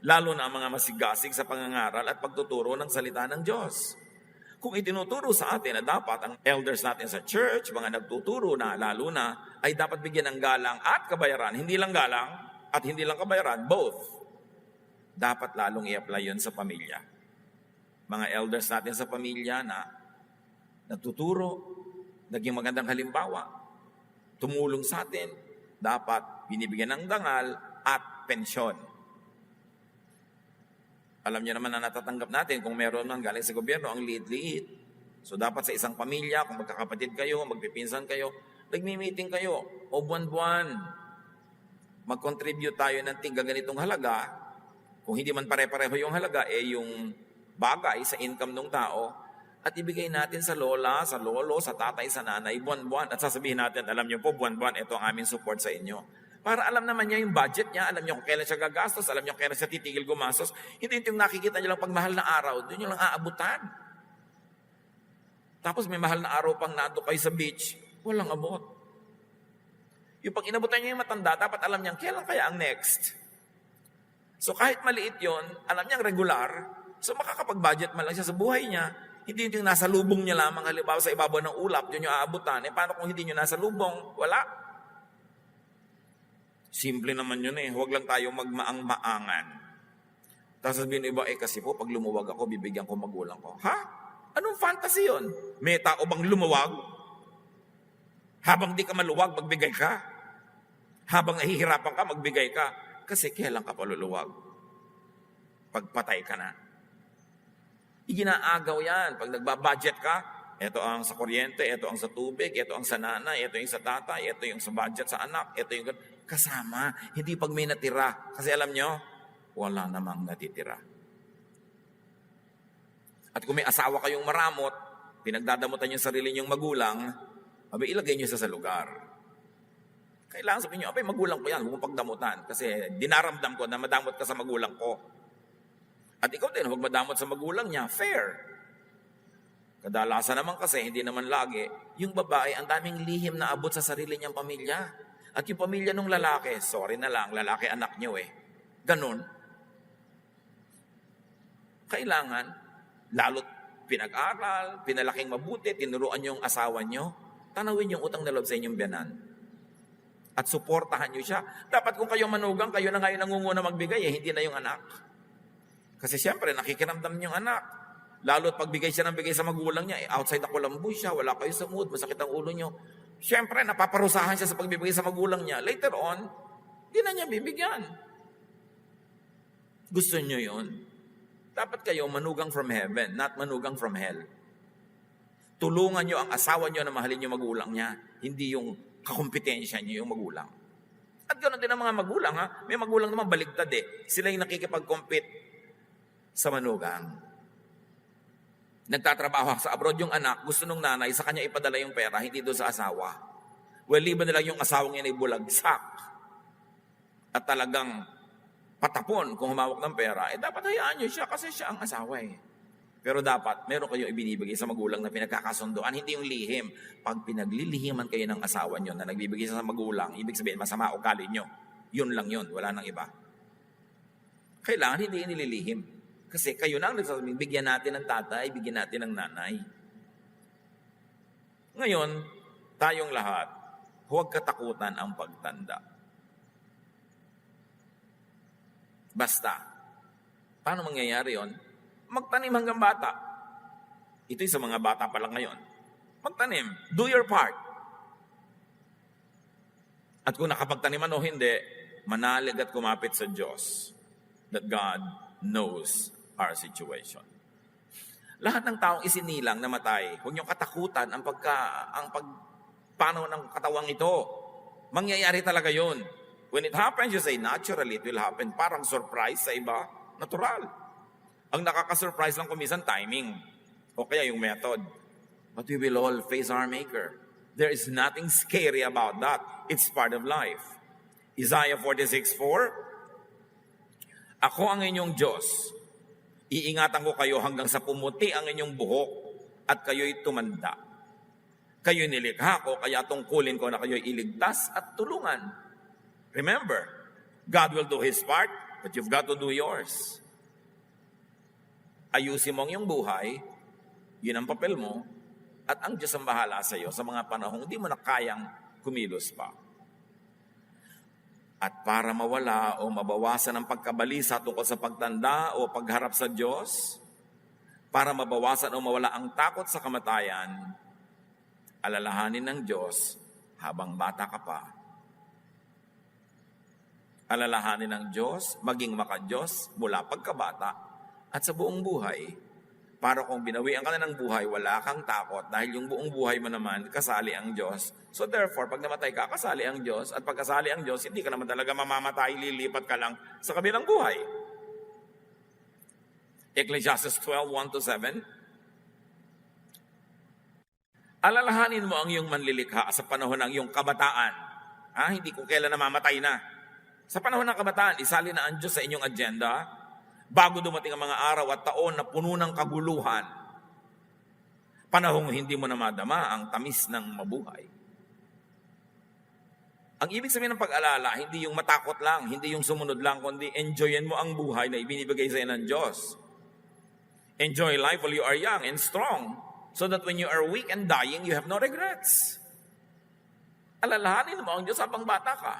Lalo na ang mga masigasig sa pangangaral at pagtuturo ng salita ng Diyos. Kung itinuturo sa atin na dapat ang elders natin sa church, mga nagtuturo na, lalo na, ay dapat bigyan ng galang at kabayaran. Hindi lang galang at hindi lang kabayaran, both. Dapat lalong i-apply yun sa pamilya. Mga elders natin sa pamilya na nagtuturo, naging magandang halimbawa, tumulong sa atin, dapat binibigyan ng dangal at pensyon. Alam niyo naman na natatanggap natin kung meron man galing sa gobyerno, ang liit-liit. So dapat sa isang pamilya, kung magkakapatid kayo, magpipinsan kayo, nagmi-meeting kayo, o buwan-buwan, mag-contribute tayo ng tiga ganitong halaga. Kung hindi man pare-pareho yung halaga, yung bagay sa income ng tao, at ibigay natin sa lola, sa lolo, sa tatay, sa nanay, buwan-buwan. At sasabihin natin, alam niyo po, buwan-buwan, ito ang aming support sa inyo. Para alam naman niya yung budget niya, alam niyo kung kailan siya gagastos, alam niyo kung kailan siya titigil gumastos. Hindi yung nakikita niyo lang pag mahal na araw, doon niyo lang aabutan. Tapos may mahal na araw pang nando kayo sa beach, walang abot. Yung pag inabutan niya yung matanda, dapat alam niya kailan kaya ang next. So kahit maliit yon, alam niya regular, so makakapag-budget man lang siya sa buhay niya. Hindi yung nasa lubong niya lamang, halimbawa sa ibabaw ng ulap, yun yung aabutan. Paano kung hindi nyo nasa lubong? Wala. Simple naman yun Huwag lang tayo magmaang-maangan. Tapos sabihin iba, kasi po, pag lumuwag ako, bibigyan ko magulang ko. Ha? Anong fantasy yun? May tao bang lumuwag? Habang di ka maluwag, magbigay ka. Habang nahihirapan ka, magbigay ka. Kasi kailan ka paluluwag? pagpatay ka na. Iginaagaw yan. Pag nagbabudget ka, ito ang sa kuryente, ito ang sa tubig, ito ang sa nanay, ito yung sa tatay, ito yung sa budget sa anak, ito yung kasama. Hindi pag may natira. Kasi alam nyo, wala namang natitira. At kung may asawa kayong maramot, pinagdadamutan yung sarili nyong magulang, abay ilagay nyo sa lugar. Kailangan sabihin nyo, abay magulang ko yan, huwag mong pagdamutan. Kasi dinaramdam ko na madamot ka sa magulang ko. At ikaw din, huwag madamot sa magulang niya. Fair. Kadalasan naman kasi, hindi naman lagi, yung babae, ang daming lihim na abot sa sarili niyang pamilya. At yung pamilya ng lalaki, sorry na lang, lalaki anak niyo Ganon. Kailangan, lalo't pinag-aral, pinalaking mabuti, tinuruan yung asawa niyo, tanawin yung utang na loob sa inyong biyanan. At suportahan niyo siya. Dapat kung kayo manugang, kayo na ngayon nangunguna magbigay, hindi na yung anak. Kasi siyempre, nakikiramdam yung anak. Lalo't pagbigay siya ng bigay sa magulang niya, outside ako lambo siya, wala kayo sa mood, masakit ang ulo niyo. Siyempre, napaparusahan siya sa pagbibigay sa magulang niya. Later on, di na niya bibigyan. Gusto niyo yun? Dapat kayo manugang from heaven, not manugang from hell. Tulungan niyo ang asawa niyo na mahalin yung magulang niya, hindi yung kakumpetensya niyo yung magulang. At ganoon din ang mga magulang, ha? May magulang naman baligtad Sila yung nakikipag-compete sa manugang. Nagtatrabaho sa abroad yung anak, gusto nung nanay, sa kanya ipadala yung pera, hindi doon sa asawa. Well, liban na lang yung asawang yan ay bulagsak. At talagang patapon kung humawak ng pera, dapat hayaan nyo siya kasi siya ang asawa Pero dapat, meron kayo ibinibigay sa magulang na pinagkakasunduan, hindi yung lihim. Pag pinaglilihiman kayo ng asawa nyo na nagbibigay sa magulang, ibig sabihin, masama ugali nyo. Yun lang yun, wala nang iba. Kailangan hindi inililihim. Kasi kayo na ang nagsasabing, bigyan natin ng tatay, bigyan natin ng nanay. Ngayon, tayong lahat, huwag katakutan ang pagtanda. Basta, paano mangyayari yon? Magtanim hanggang bata. Ito'y sa mga bata pa lang ngayon. Magtanim. Do your part. At kung nakapagtaniman o hindi, manalig at kumapit sa Diyos that God knows our situation. Lahat ng taong isinilang namatay, huwag niyong katakutan ang pagpanaw ng katawang ito. Mangyayari talaga yun. When it happens, you say, naturally, it will happen. Parang surprise sa iba, natural. Ang nakaka-surprise lang kumisan, timing. O kaya yung method. But we will all face our Maker. There is nothing scary about that. It's part of life. Isaiah 46:4, Ako ang inyong Diyos. Iingatan ko kayo hanggang sa pumuti ang inyong buhok at kayo'y tumanda. Kayo'y nilikha ko, kaya tungkulin ko na kayo'y iligtas at tulungan. Remember, God will do His part, but you've got to do yours. Ayusin mo ang iyong buhay, yun ang papel mo, at ang Diyos ang bahala sa iyo sa mga panahong hindi mo na kayang kumilos pa. At para mawala o mabawasan ang pagkabalisa tungkol sa pagtanda o pagharap sa Diyos, para mabawasan o mawala ang takot sa kamatayan, alalahanin ng Diyos habang bata ka pa. Alalahanin ng Diyos, maging maka-Diyos mula pagkabata at sa buong buhay. Para kung binawian ka na ng buhay, wala kang takot dahil yung buong buhay mo naman, kasali ang Diyos. So therefore, pag namatay ka, kasali ang Diyos. At pag kasali ang Diyos, hindi ka naman talaga mamamatay, lilipat ka lang sa kabilang buhay. Ecclesiastes 12:1-7. Alalahanin mo ang iyong manlilikha sa panahon ng iyong kabataan. Hindi kung kailan namamatay na. Sa panahon ng kabataan, isali na ang Diyos sa inyong agenda bago dumating ang mga araw at taon na puno ng kaguluhan. Panahong hindi mo na madama ang tamis ng mabuhay. Ang ibig sabihin ng pag-alala, hindi yung matakot lang, hindi yung sumunod lang, kundi enjoyin mo ang buhay na ibinibigay sa iyo ng Diyos. Enjoy life while you are young and strong, so that when you are weak and dying, you have no regrets. Alalahanin mo ang Diyos habang bata ka.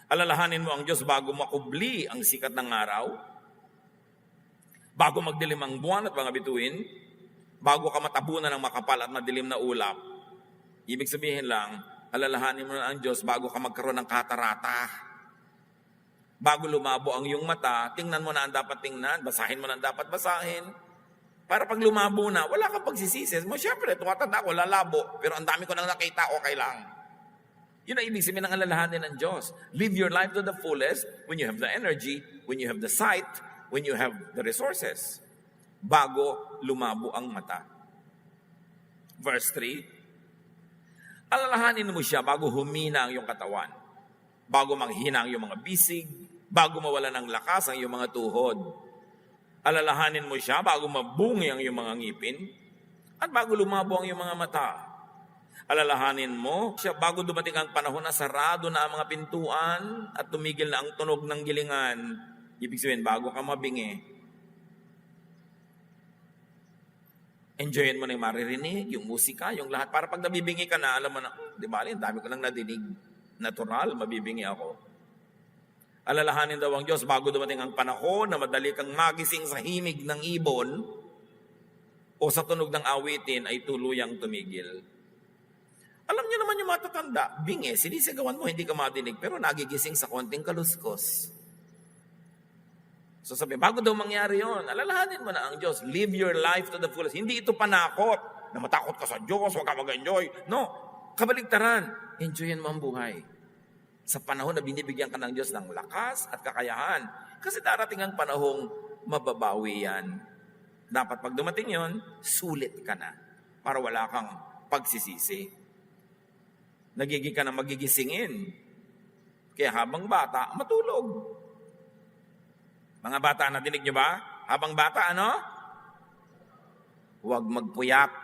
Alalahanin mo ang Diyos bago makubli ang sikat ng araw, bago magdilim ang buwan at mga bituin, bago ka matabunan ng makapal at madilim na ulap. Ibig sabihin lang, alalahanin mo na ang Diyos bago ka magkaroon ng katarata. Bago lumabo ang iyong mata, tingnan mo na ang dapat tingnan, basahin mo na ang dapat basahin. Para pag lumabo na, wala kang pagsisisi. Mo, syempre, tumatanda ko, lalabo. Pero ang dami ko nang nakita, okay lang. Yun ang ibig sabihin ng alalahanin ng Diyos. Live your life to the fullest when you have the energy, when you have the sight, when you have the resources. Bago lumabo ang mata. Verse 3, alalahanin mo siya bago humina ang iyong katawan. Bago manghina ang iyong mga bisig, bago mawala ng lakas ang iyong mga tuhod. Alalahanin mo siya bago mabungi ang iyong mga ngipin, at bago lumabo ang iyong mga mata. Alalahanin mo siya bago dumating ang panahon na sarado na ang mga pintuan at tumigil na ang tunog ng gilingan. Ibig sabihin, bago ka mabingi, enjoyin mo na yung maririnig, yung musika, yung lahat. Para pag nabibingi ka na, alam mo na, di ba, dami ko lang nadinig. Natural, mabibingi ako. Alalahanin daw ang Diyos bago dumating ang panahon na madali kang magising sa himig ng ibon o sa tunog ng awitin ay tuluyang tumigil. Alam niyo naman yung matatanda, bingi, sinisigawan mo, hindi ka madinig, pero nagigising sa konting kaluskos. So sabi, bago daw mangyari yon, alalahanin mo na ang Diyos. Live your life to the fullest. Hindi ito panakot na matakot ka sa Diyos, huwag ka mag-enjoy. No, kabaligtaran. Enjoyin mo ang buhay. Sa panahon na binibigyan ka ng Diyos ng lakas at kakayahan. Kasi darating ang panahong mababawi yan. Dapat pag dumating yon, sulit ka na para wala kang pagsisisi. Nagiging ka na magigisingin. Kaya habang bata, matulog. Mga bata, nadinig nyo ba? Habang bata, ano? Huwag magpuyat.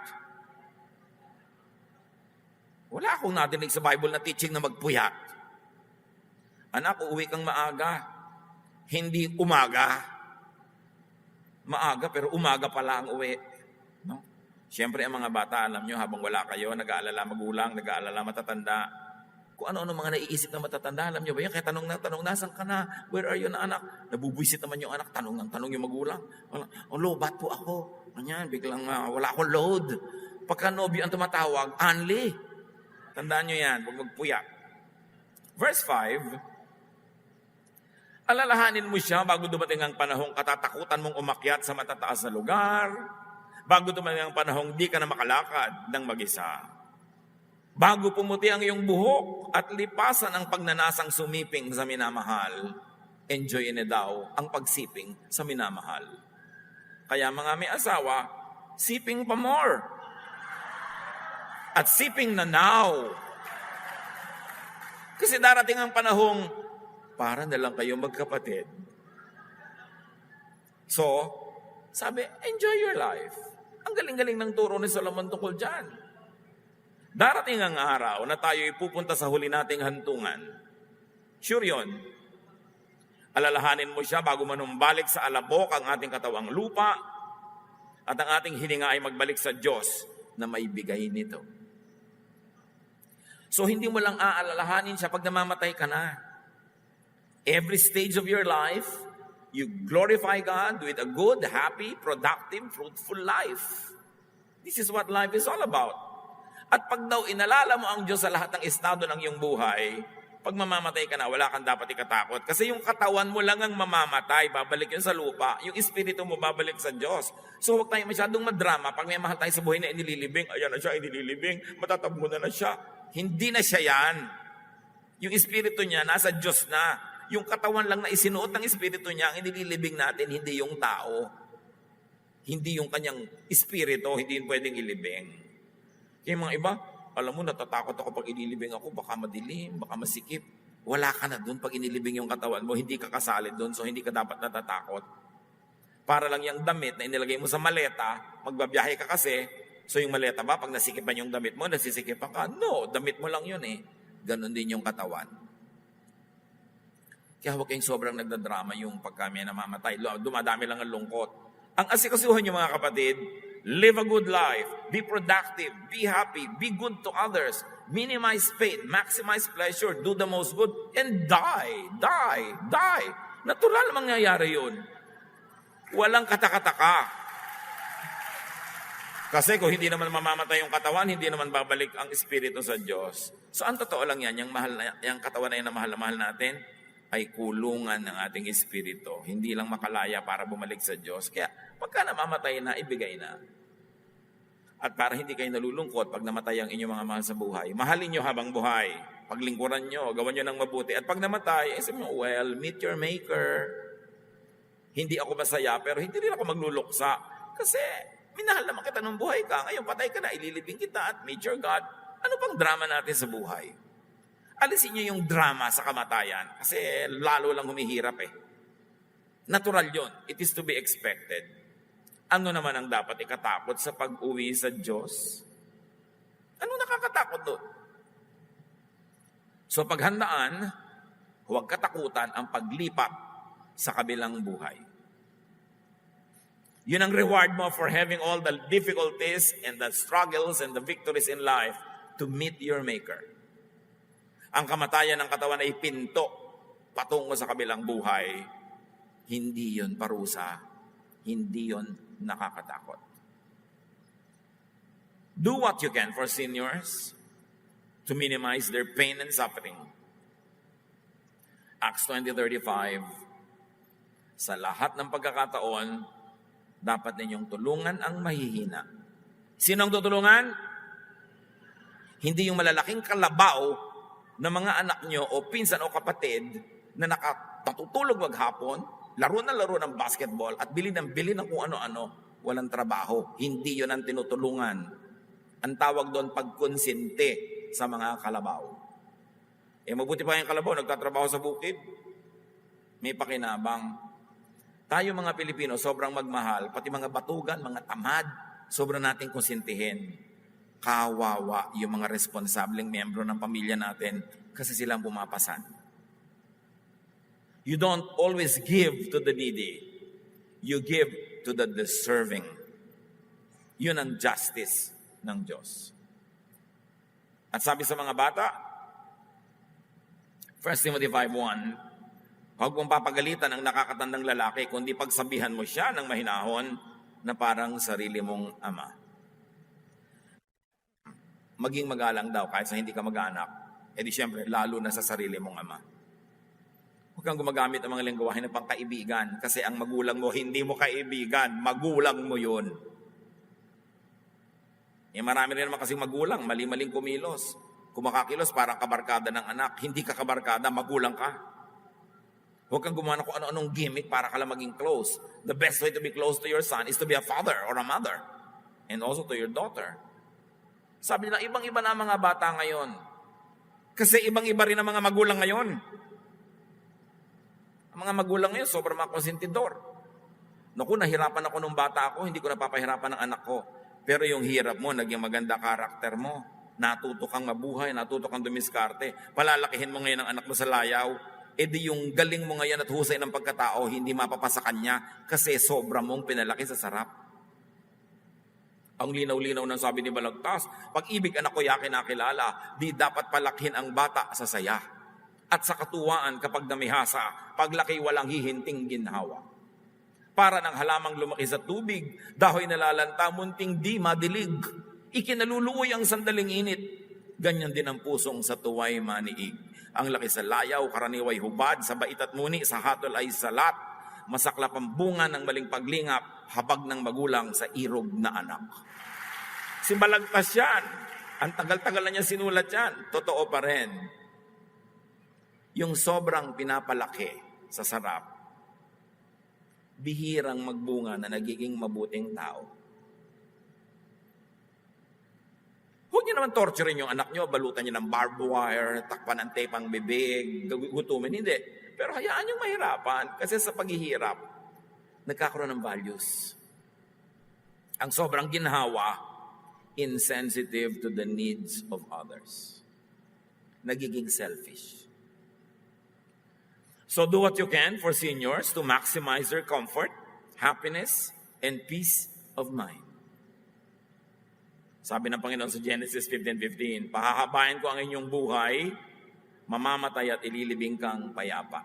Wala akong nadinig sa Bible na teaching na magpuyat. Anak, uuwi kang maaga. Hindi umaga. Maaga, pero umaga pala ang uwi. No? Siyempre, ang mga bata, alam nyo, habang wala kayo, nag-aalala magulang, nag-aalala matatanda. Kung ano-ano mga naiisip na matatanda, alam nyo ba yan? Kaya tanong, nasan ka na? Where are you na anak? Nabubwisit naman yung anak, tanong yung magulang. Lobat po ako. Ganyan, biglang wala akong load. Pagka nobyo ang tumatawag, Anli. Tandaan nyo yan, huwag magpuya. Verse 5, alalahanin mo siya bago dumating ang panahong katatakutan mong umakyat sa matataas na lugar, bago dumating ang panahong di ka na makalakad ng mag-isa, bago pumuti ang iyong buhok at lipasan ang pagnanasang sumiping sa minamahal, enjoy na daw ang pagsiping sa minamahal. Kaya mga may asawa, siping pa more. At siping na now. Kasi darating ang panahong, para na lang kayo magkapatid. So, sabi, enjoy your life. Ang galing-galing ng turo ni Solomon tungkol dyan. Darating ang araw na tayo ipupunta sa huli nating hantungan. Sure yun. Alalahanin mo siya bago manumbalik sa alabok ang ating katawang lupa at ang ating hininga ay magbalik sa Diyos na maibigay nito. So, hindi mo lang aalalahanin siya pag namamatay ka na. Every stage of your life, you glorify God with a good, happy, productive, fruitful life. This is what life is all about. At pag daw inalala mo ang Diyos sa lahat ng estado ng iyong buhay, pag mamamatay ka na, wala kang dapat ikatakot. Kasi yung katawan mo lang ang mamamatay, babalik yun sa lupa. Yung espiritu mo babalik sa Diyos. So huwag tayo masyadong madrama. Pag may mahal tayo sa buhay na inililibing, ayan na siya, inililibing, matatabgo na siya. Hindi na siya yan. Yung espiritu niya, nasa Diyos na. Yung katawan lang na isinuot ng espiritu niya, ang inililibing natin, hindi yung tao. Hindi yung kanyang espiritu, hindi yung pwedeng ilibing. Kaya mga iba, alam mo, natatakot ako pag inilibing ako, baka madilim, baka masikip. Wala ka na doon pag inilibing yung katawan mo, hindi ka kasali doon, so hindi ka dapat natatakot. Para lang yung damit na inilagay mo sa maleta, magbabiyahe ka kasi, so yung maleta ba, pag nasikipan yung damit mo, nasisikipan ka? No, damit mo lang yun eh. Ganon din yung katawan. Kaya huwag kayong sobrang nagdadrama yung pag kami namamatay. Dumadami lang ang lungkot. Ang asikasuhan nyo mga kapatid, live a good life, be productive, be happy, be good to others, minimize pain, maximize pleasure, do the most good, and die. Natural mangyayari yun. Walang katakataka. Kasi kung hindi naman mamamatay yung katawan, hindi naman babalik ang espiritu sa Diyos. So ang totoo lang yan, yung katawan na yan na mahal natin, ay kulungan ng ating espiritu. Hindi lang makalaya para bumalik sa Diyos. Kaya pagka namamatay na, ibigay na. At para hindi kayo nalulungkot pag namatay ang inyong mga mahal sa buhay, mahalin nyo habang buhay. Paglingkuran nyo, gawan nyo ng mabuti. At pag namatay, isip nyo, well, meet your maker. Hindi ako masaya, pero hindi rin ako magluluksa. Kasi minahal naman kita nung buhay ka. Ngayon patay ka na, ililibing kita at meet your God. Ano pang drama natin sa buhay? Alisin nyo yung drama sa kamatayan kasi lalo lang humihirap eh. Natural yon. It is to be expected. Ano naman ang dapat ikatakot sa pag-uwi sa Diyos? Ano nakakatakot doon? So paghandaan, huwag katakutan ang paglipat sa kabilang buhay. Yun ang reward mo for having all the difficulties and the struggles and the victories in life to meet your Maker. Ang kamatayan ng katawan ay pinto patungo sa kabilang buhay. Hindi yon parusa. Hindi yon nakakatakot. Do what you can for seniors to minimize their pain and suffering. Acts 20:35, sa lahat ng pagkakataon, dapat ninyong tulungan ang mahihina. Sino ang tutulungan? Hindi yung malalaking kalabaw na mga anak nyo o pinsan o kapatid na natutulog maghapon, laro ng basketball at bili ng kung ano-ano, walang trabaho. Hindi yon ang tinutulungan. Ang tawag doon pagkonsente sa mga kalabaw. Mabuti pa yung kalabaw, nagtatrabaho sa bukid. May pakinabang. Tayo mga Pilipino, sobrang magmahal, pati mga batugan, mga tamad, sobrang nating konsintihin. Kawawa yung mga responsableng miyembro ng pamilya natin kasi silang pumapasan. You don't always give to the needy. You give to the deserving. Yun ang justice ng Diyos. At sabi sa mga bata, 1 Timothy 5:1, huwag mong papagalitan ang nakakatandang lalaki, kundi pagsabihan mo siya ng mahinahon na parang sarili mong ama. Maging magalang daw kahit sa hindi ka mag-anak. Di siyempre, lalo na sa sarili mong ama. Huwag kang gumagamit ng mga lengguwahe ng pangkaibigan kasi ang magulang mo, hindi mo kaibigan, magulang mo yun. Marami rin naman kasing magulang, mali-maling kumilos. Kung makakilos, parang kabarkada ng anak. Hindi ka kabarkada, magulang ka. Huwag kang gumawa ng kung ano-anong gimmick para ka lang maging close. The best way to be close to your son is to be a father or a mother. And also to your daughter. Sabi nila, ibang-iba na ang mga bata ngayon. Kasi ibang-iba rin ang mga magulang ngayon. Ang mga magulang ngayon, sobrang mga konsentidor. Naku, nahirapan ako nung bata ako, hindi ko napapahirapan ng anak ko. Pero yung hirap mo, naging maganda karakter mo. Natuto kang mabuhay, natuto kang dumiskarte. Palalakihin mo ngayon ang anak mo sa layaw. Di yung galing mo ngayon at husay ng pagkatao, hindi mapapasa kanya kasi sobra mong pinalaki sa sarap. Ang linaw-linaw ng sabi ni Balagtas, pag-ibig anak ko yakin nakilala, di dapat palakihin ang bata sa saya. At sa katuwaan kapag namihasa, paglaki walang hihinting ginhawa. Para ng halamang lumaki sa tubig, dahoy nalalanta, munting di madilig. Ikinaluluoy ang sandaling init. Ganyan din ang pusong sa tuway maniig. Ang laki sa layaw, karaniway hubad, sa bait at muni, sa hatol ay salat. Masaklap ang bunga ng maling paglingap, habag ng magulang sa irog na anak. Si Balagtas yan. Ang tagal-tagal na niya sinulat yan. Totoo pa rin. Yung sobrang pinapalaki sa sarap, bihirang magbunga na nagiging mabuting tao. Huwag niyo naman torturein yung anak niyo, balutan niyo ng barbed wire, takpan ng tape ang bibig, gutumin, hindi. Pero hayaan yung mahirapan kasi sa paghihirap, nagkakaroon ng values. Ang sobrang ginhawa, insensitive to the needs of others. Nagiging selfish. So do what you can for seniors to maximize their comfort, happiness, and peace of mind. Sabi ng Panginoon sa Genesis 15:15, pahahabain ko ang inyong buhay, mamamatay at ililibing kang payapa.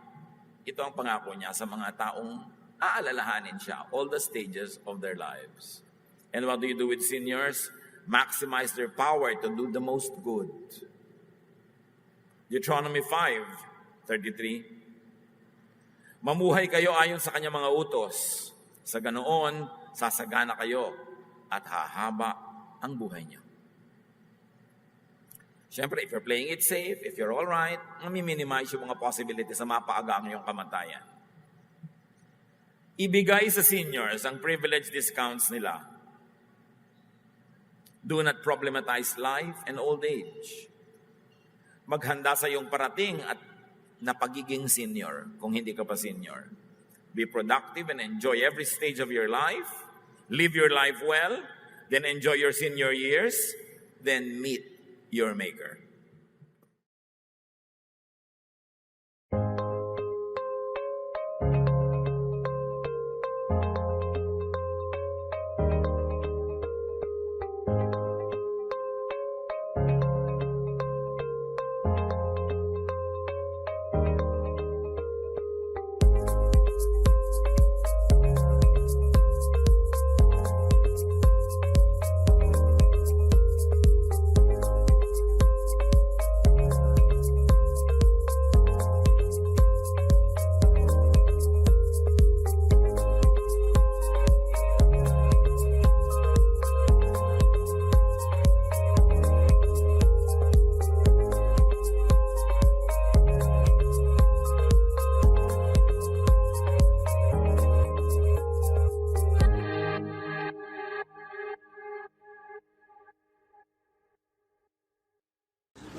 Ito ang pangako niya sa mga taong aalalahanin siya, all the stages of their lives. And what do you do with seniors? Maximize their power to do the most good. Deuteronomy 5:33, Mamuhay kayo ayon sa kanyang mga utos. Sa ganoon, sasagana kayo at hahaba ang buhay niyo. Siyempre, if you're playing it safe, if you're all right, mami-minimize yung mga possibilities na mapaaga ang iyong kamatayan. Ibigay sa seniors ang privilege discounts nila. Do not problematize life and old age. Maghanda sa iyong parating at na pagiging senior kung hindi ka pa senior. Be productive and enjoy every stage of your life. Live your life well. Then enjoy your senior years. Then meet your Maker.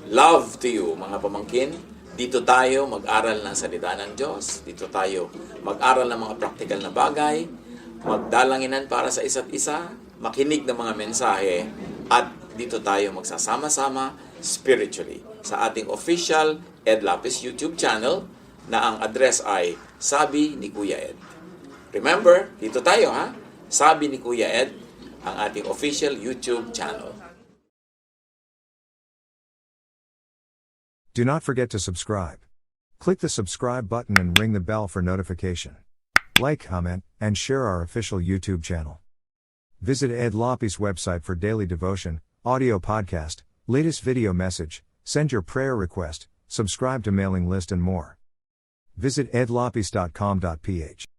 Love to you, mga pamangkin. Dito tayo mag-aral ng salita ng Diyos. Dito tayo mag-aral ng mga praktikal na bagay, magdalanginan para sa isa't isa, makinig ng mga mensahe, at dito tayo magsasama-sama spiritually sa ating official Ed Lapis YouTube channel na ang address ay Sabi ni Kuya Ed. Remember, dito tayo ha, Sabi ni Kuya Ed, ang ating official YouTube channel. Do not forget to subscribe. Click the subscribe button and ring the bell for notification. Like, comment, and share our official YouTube channel. Visit Ed Lapis website for daily devotion, audio podcast, latest video message, send your prayer request, subscribe to mailing list and more. Visit edlapis.com.ph.